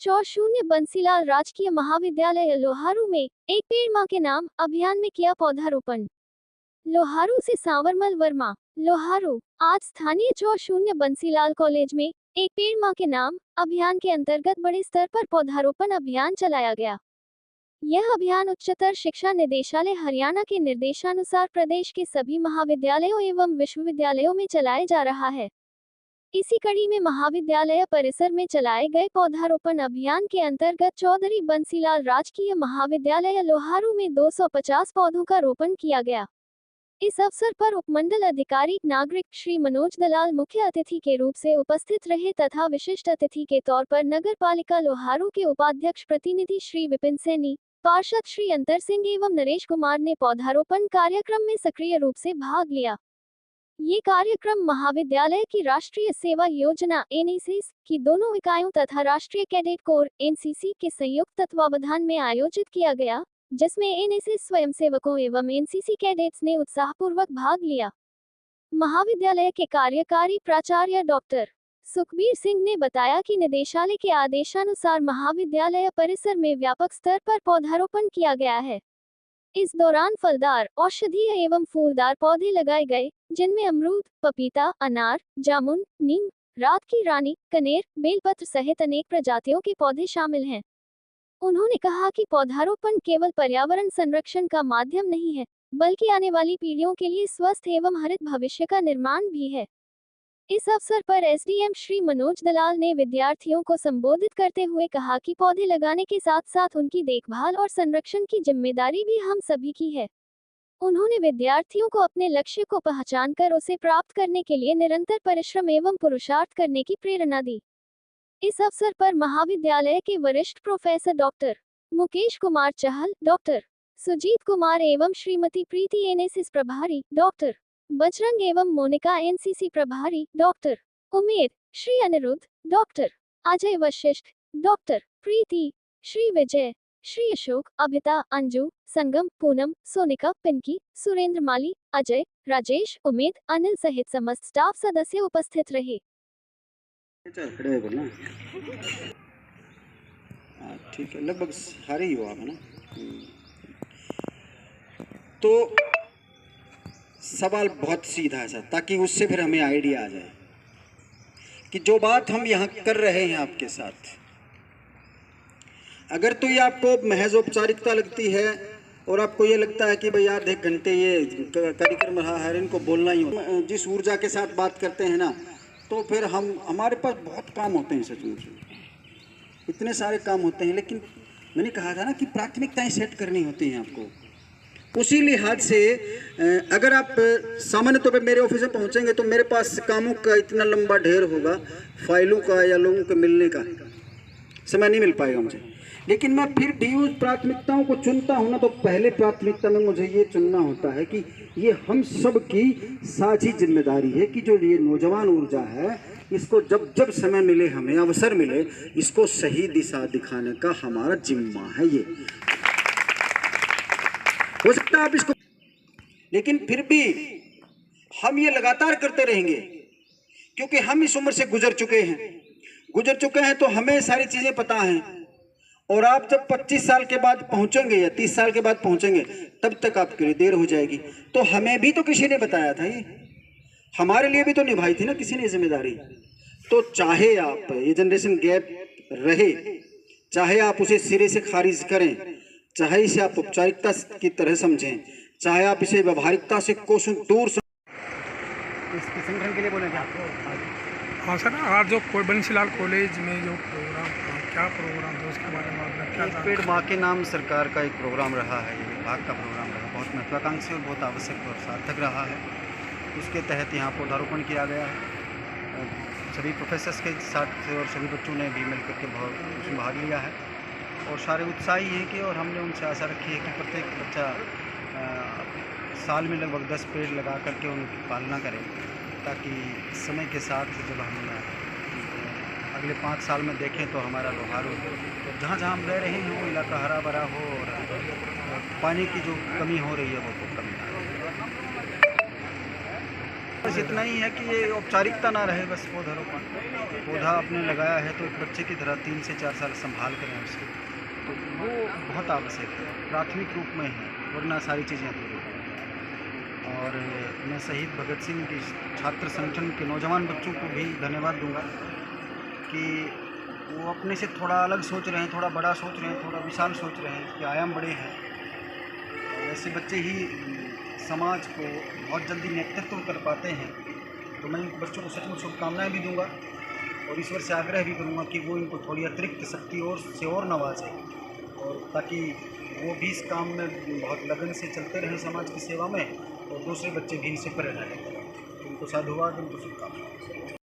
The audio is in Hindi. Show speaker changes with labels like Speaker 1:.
Speaker 1: चौशून्य बंसीलाल राजकीय महाविद्यालय लोहारू में एक पेड़ मां के नाम अभियान में किया पौधारोपण। लोहारू से सांवरमल वर्मा। लोहारू। आज स्थानीय चौशून्य बंसीलाल कॉलेज में एक पेड़ मां के नाम अभियान के अंतर्गत बड़े स्तर पर पौधारोपण अभियान चलाया गया। यह अभियान उच्चतर शिक्षा निदेशालय हरियाणा के निर्देशानुसार प्रदेश के सभी महाविद्यालयों एवं विश्वविद्यालयों में चलाया जा रहा है। इसी कड़ी में महाविद्यालय परिसर में चलाए गए पौधारोपण अभियान के अंतर्गत चौधरी बंसीलाल राजकीय महाविद्यालय लोहारू में 250 पौधों का रोपण किया गया। इस अवसर पर उपमंडल अधिकारी नागरिक श्री मनोज दलाल मुख्य अतिथि के रूप से उपस्थित रहे तथा विशिष्ट अतिथि के तौर पर नगर पालिका लोहारू के उपाध्यक्ष प्रतिनिधि श्री विपिन सैनी, पार्षद श्री अंतर सिंह एवं नरेश कुमार ने पौधारोपण कार्यक्रम में सक्रिय रूप से भाग लिया। ये कार्यक्रम महाविद्यालय की राष्ट्रीय सेवा योजना एनएसएस की दोनों इकाइयों तथा राष्ट्रीय कैडेट कोर एनसीसी के संयुक्त तत्वावधान में आयोजित किया गया, जिसमें एनएसएस स्वयंसेवकों एवं एनसीसी कैडेट्स ने उत्साहपूर्वक भाग लिया। महाविद्यालय के कार्यकारी प्राचार्य डॉक्टर सुखबीर सिंह ने बताया कि निदेशालय के आदेशानुसार महाविद्यालय परिसर में व्यापक स्तर पर पौधारोपण किया गया है। इस दौरान फलदार, औषधीय एवं फूलदार पौधे लगाए गए, जिनमें अमरूद, पपीता, अनार, जामुन, नीम, रात की रानी, कनेर, बेलपत्र सहित अनेक प्रजातियों के पौधे शामिल हैं। उन्होंने कहा कि पौधारोपण केवल पर्यावरण संरक्षण का माध्यम नहीं है, बल्कि आने वाली पीढ़ियों के लिए स्वस्थ एवं हरित भविष्य का निर्माण भी है। इस अवसर पर एसडीएम श्री मनोज दलाल ने विद्यार्थियों को संबोधित करते हुए कहा कि पौधे लगाने के साथ साथ उनकी देखभाल और संरक्षण की जिम्मेदारी भी हम सभी की है। उन्होंने विद्यार्थियों को अपने लक्ष्य को पहचानकर उसे प्राप्त करने के लिए निरंतर परिश्रम एवं पुरुषार्थ करने की प्रेरणा दी। इस अवसर पर महाविद्यालय के वरिष्ठ professor doctor Mukesh Kumar Chahal, doctor Sujit Kumar एवं श्रीमती प्रीति एनएसएस प्रभारी, डॉक्टर बजरंग एवं मोनिका एनसीसी प्रभारी, doctor Umed, Shri Anirudh, doctor Ajay Vashisht, doctor Preeti, Shri Vijay, Shri Ashok, Abhita, Anju, Sangam, Poonam, Sonika, Pinki, Surendra Mali, Ajay, Rajesh, Umed, Anil सहित समस्त स्टाफ सदस्य उपस्थित रहे।
Speaker 2: ठीक है, लगभग सारे ही हो आप, है ना। तो सवाल बहुत सीधा है सर, ताकि उससे फिर हमें आइडिया आ जाए कि जो बात हम यहाँ कर रहे हैं आपके साथ, अगर तो ये आपको महज औपचारिकता लगती है और आपको ये लगता है कि भाई यार 1 घंटे ये कार्यक्रम रहा है, इनको बोलना ही हो, जिस ऊर्जा के साथ बात करते हैं ना, तो फिर हमारे पास बहुत काम होते हैं, सचमुच इतने सारे काम होते हैं। लेकिन मैंने कहा था ना कि प्राथमिकताएं सेट करनी होती हैं आपको। उसी लिहाज से अगर आप सामान्य तौर पर मेरे ऑफिस में पहुंचेंगे तो मेरे पास कामों का इतना लंबा ढेर होगा, फाइलों का या लोगों के मिलने का समय नहीं मिल पाएगा मुझे। लेकिन मैं फिर भी उस प्राथमिकताओं को चुनता हूं ना, तो पहले प्राथमिकता में मुझे ये चुनना होता है कि ये हम सब की साझी जिम्मेदारी है कि जो ये नौजवान ऊर्जा है, इसको जब जब समय मिले, हमें अवसर मिले, इसको सही दिशा दिखाने का हमारा जिम्मा है। ये हो सकता है आप इसको, लेकिन फिर भी हम ये लगातार करते रहेंगे, क्योंकि हम इस उम्र से गुजर चुके हैं तो हमें सारी चीजें पता हैं। और आप जब 25 साल के बाद पहुंचेंगे या 30 साल के बाद पहुंचेंगे, तब तक आपके लिए देर हो जाएगी। तो हमें भी तो किसी ने बताया था, ये हमारे लिए भी तो निभाई थी ना किसी ने जिम्मेदारी। तो चाहे आप ये जनरेशन गैप रहे, चाहे आप उसे सिरे से खारिज करें, चाहे इसे आप औपचारिकता की तरह समझें, चाहे आप इसे व्यवहारिकता से कोसों दूर इसके संगठन के लिए बोले क्या?
Speaker 3: हाँ सर, आज जो बंसीलाल कॉलेज में जो प्रोग्राम था, क्या प्रोग्राम था उसके बारे में आपने क्या?
Speaker 2: एक पेड़ माँ के नाम सरकार का एक प्रोग्राम रहा है, ये विभाग का प्रोग्राम रहा, बहुत महत्वाकांक्षी और बहुत आवश्यक और सार्थक रहा है। उसके तहत यहाँ पौधारोपण किया गया है। सभी प्रोफेसर्स के साथ और सभी बच्चों ने भी मिलकर के उसमें भाग लिया है और सारे उत्साही हैं कि, और हमने उनसे आशा रखी है कि प्रत्येक बच्चा साल में लगभग 10 पेड़ लगा करके उनकी पालना करें, ताकि समय के साथ जब हम अगले 5 साल में देखें तो हमारा लोहारू जहाँ जहाँ हम रह रहे हैं वो इलाका हरा भरा हो और पानी की जो कमी हो रही है वो कमी। बस इतना ही है कि ये औपचारिकता ना रहे, बस पौधारोपण, पौधा आपने लगाया है तो एक बच्चे की तरह 3 से 4 साल संभाल करें उसको, तो वो बहुत आवश्यक है, प्राथमिक रूप में है, वरना सारी चीज़ें अधूरी हैं। और मैं शहीद भगत सिंह की छात्र संगठन के नौजवान बच्चों को भी धन्यवाद दूंगा कि वो अपने से थोड़ा अलग सोच रहे हैं, थोड़ा बड़ा सोच रहे हैं, थोड़ा विशाल सोच रहे हैं, कि आयाम बड़े हैं। और ऐसे बच्चे ही समाज को बहुत जल्दी नेतृत्व कर पाते हैं। तो मैं इन बच्चों को सचमुच शुभकामनाएँ भी दूंगा और ईश्वर से आग्रह भी करूंगा कि वो इनको थोड़ी अतिरिक्त शक्ति और नवाजे, और ताकि वो भी इस काम में बहुत लगन से चलते रहें समाज की सेवा में, और दूसरे बच्चे भी इनसे प्रेरणा लेते रहें। उनको साधुवाद, उनको शुभकामनाएं।